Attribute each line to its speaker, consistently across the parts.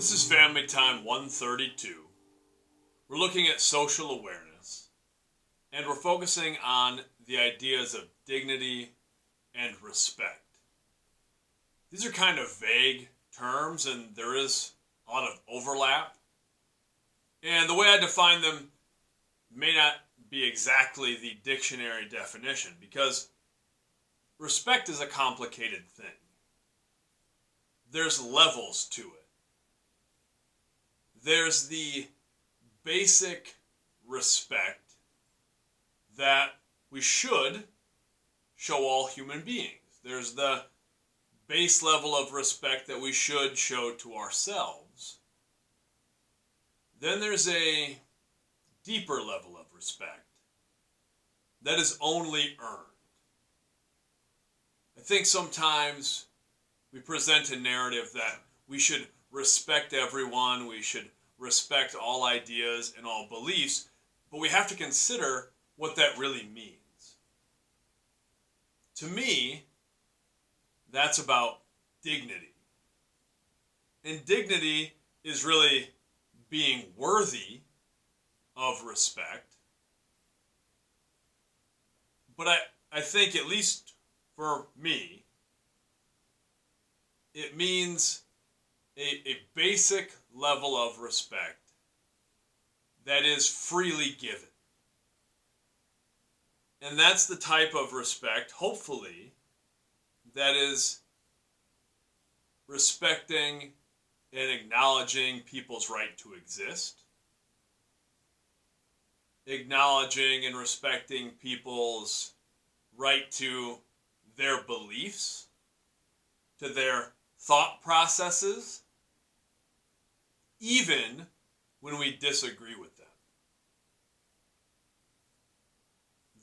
Speaker 1: This is Family Time 132. We're looking at social awareness, and we're focusing on the ideas of dignity and respect. These are kind of vague terms, and there is a lot of overlap. And the way I define them may not be exactly the dictionary definition, because respect is a complicated thing. There's levels to it. There's the basic respect that we should show all human beings. There's the base level of respect that we should show to ourselves. Then there's a deeper level of respect that is only earned. I think sometimes we present a narrative that we should respect everyone, we should respect all ideas and all beliefs, but we have to consider what that really means. To me, that's about dignity. And dignity is really being worthy of respect. But I think, at least for me, it means a basic level of respect that is freely given. And that's the type of respect, hopefully, that is respecting and acknowledging people's right to exist, acknowledging and respecting people's right to their beliefs, to their thought processes, even when we disagree with them.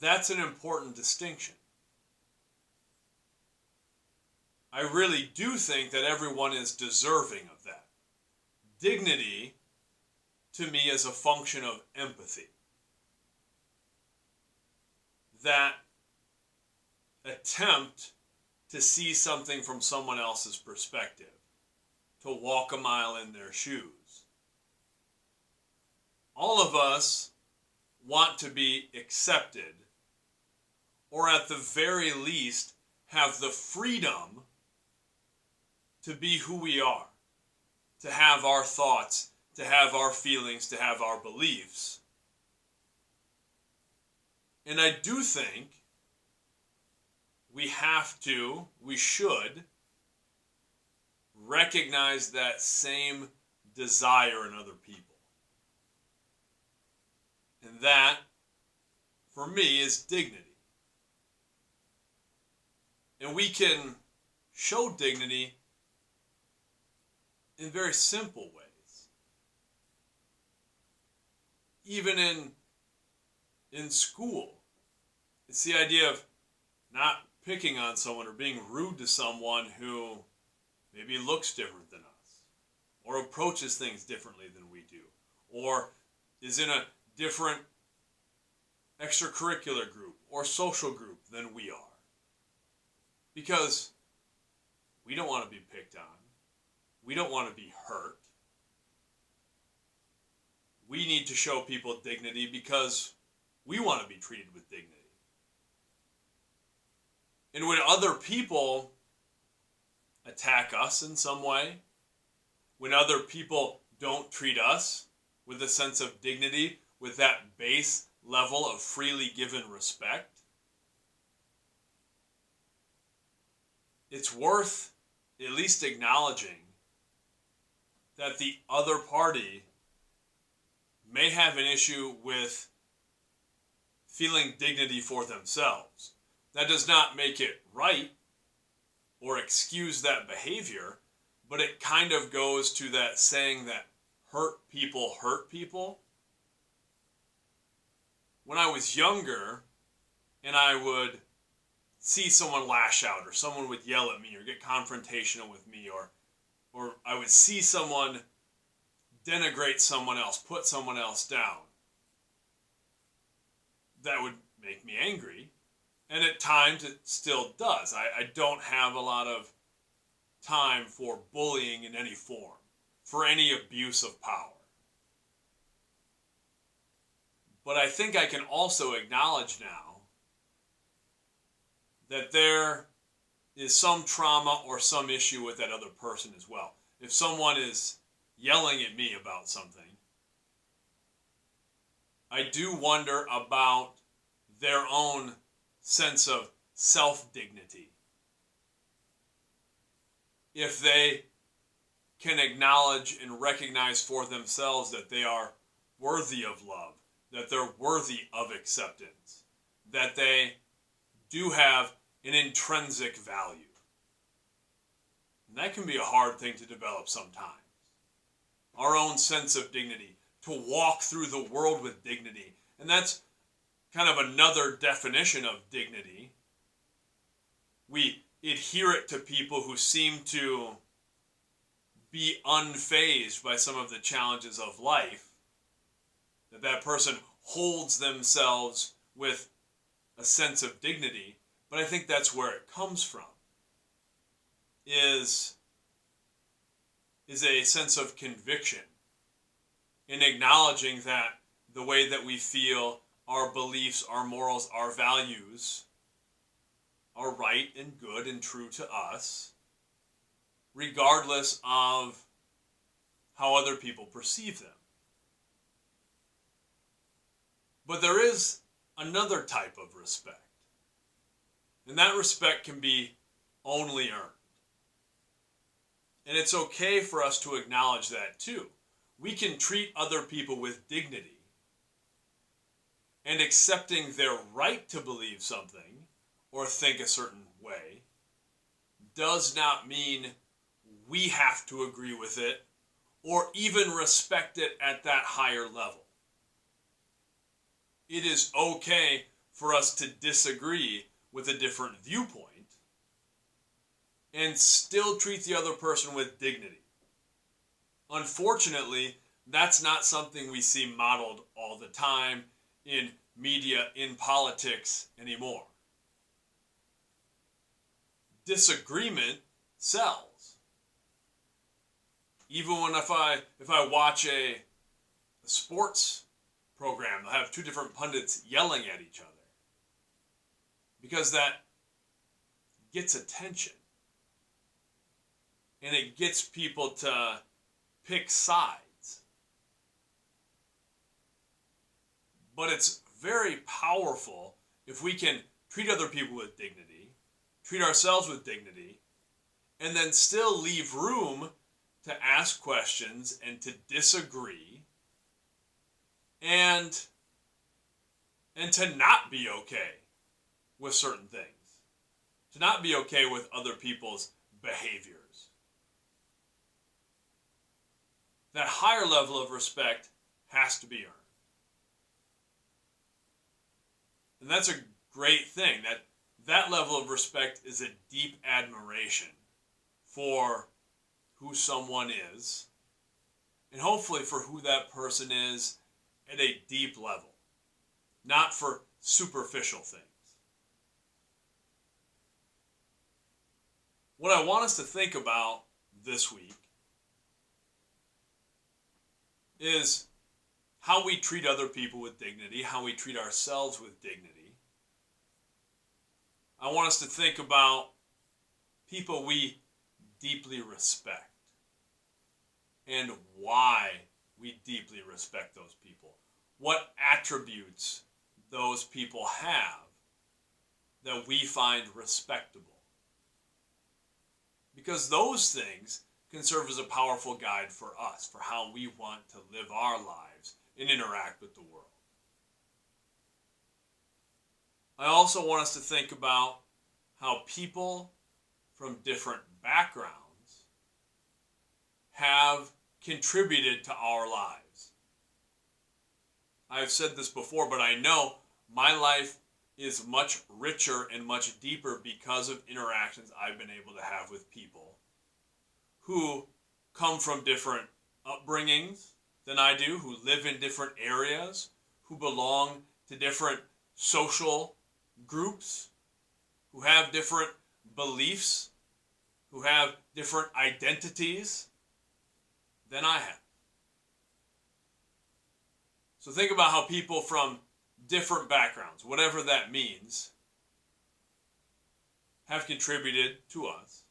Speaker 1: That's an important distinction. I really do think that everyone is deserving of that. Dignity, to me, is a function of empathy. That attempt to see something from someone else's perspective, to walk a mile in their shoes. All of us want to be accepted, or at the very least, have the freedom to be who we are, to have our thoughts, to have our feelings, to have our beliefs. And I do think we should recognize that same desire in other people. And that, for me, is dignity. And we can show dignity in very simple ways. Even in school, it's the idea of not picking on someone or being rude to someone who maybe looks different than us, or approaches things differently than we do, or is in a different extracurricular group or social group than we are. Because we don't want to be picked on. We don't want to be hurt. We need to show people dignity because we want to be treated with dignity. And when other people attack us in some way, when other people don't treat us with a sense of dignity, with that base level of freely given respect, it's worth at least acknowledging that the other party may have an issue with feeling dignity for themselves. That does not make it right or excuse that behavior, but it kind of goes to that saying that hurt people hurt people. When I was younger and I would see someone lash out, or someone would yell at me or get confrontational with me, or I would see someone denigrate someone else, put someone else down, that would make me angry. And at times it still does. I don't have a lot of time for bullying in any form. for any abuse of power. But I think I can also acknowledge now that there is some trauma or some issue with that other person as well. If someone is yelling at me about something, I do wonder about their own sense of self-dignity. If they can acknowledge and recognize for themselves that they are worthy of love, that they're worthy of acceptance, that they do have an intrinsic value. And that can be a hard thing to develop sometimes. Our own sense of dignity, to walk through the world with dignity. And that's kind of another definition of dignity. We adhere it to people who seem to be unfazed by some of the challenges of life, that person holds themselves with a sense of dignity. But I think that's where it comes from, is a sense of conviction in acknowledging that the way that we feel, our beliefs, our morals, our values are right and good and true to us, regardless of how other people perceive them. But there is another type of respect. And that respect can be only earned. And it's okay for us to acknowledge that too. We can treat other people with dignity, and accepting their right to believe something or think a certain way does not mean we have to agree with it or even respect it at that higher level. It is okay for us to disagree with a different viewpoint and still treat the other person with dignity. Unfortunately, that's not something we see modeled all the time in media, in politics anymore. Disagreement sells. Even when if I watch a sports program, they'll have two different pundits yelling at each other, because that gets attention and it gets people to pick sides. But it's very powerful if we can treat other people with dignity, treat ourselves with dignity, and then still leave room to ask questions and to disagree and to not be okay with certain things, to not be okay with other people's behaviors. That higher level of respect has to be earned. And that's a great thing. That level of respect is a deep admiration for who someone is, and hopefully for who that person is at a deep level, not for superficial things. What I want us to think about this week is how we treat other people with dignity, how we treat ourselves with dignity. I want us to think about people we deeply respect and why we deeply respect those people. What attributes those people have that we find respectable. Because those things can serve as a powerful guide for us, for how we want to live our lives and interact with the world. I also want us to think about how people from different backgrounds have contributed to our lives. I've said this before, but I know my life is much richer and much deeper because of interactions I've been able to have with people who come from different upbringings than I do, who live in different areas, who belong to different social groups, who have different beliefs, who have different identities than I have. So think about how people from different backgrounds, whatever that means, have contributed to us,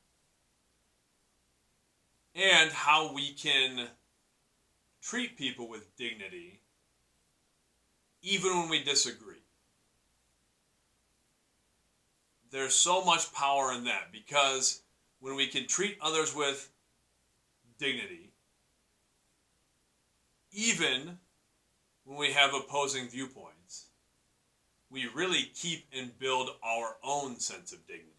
Speaker 1: and how we can treat people with dignity even when we disagree. There's so much power in that, because when we can treat others with dignity, even when we have opposing viewpoints, we really keep and build our own sense of dignity.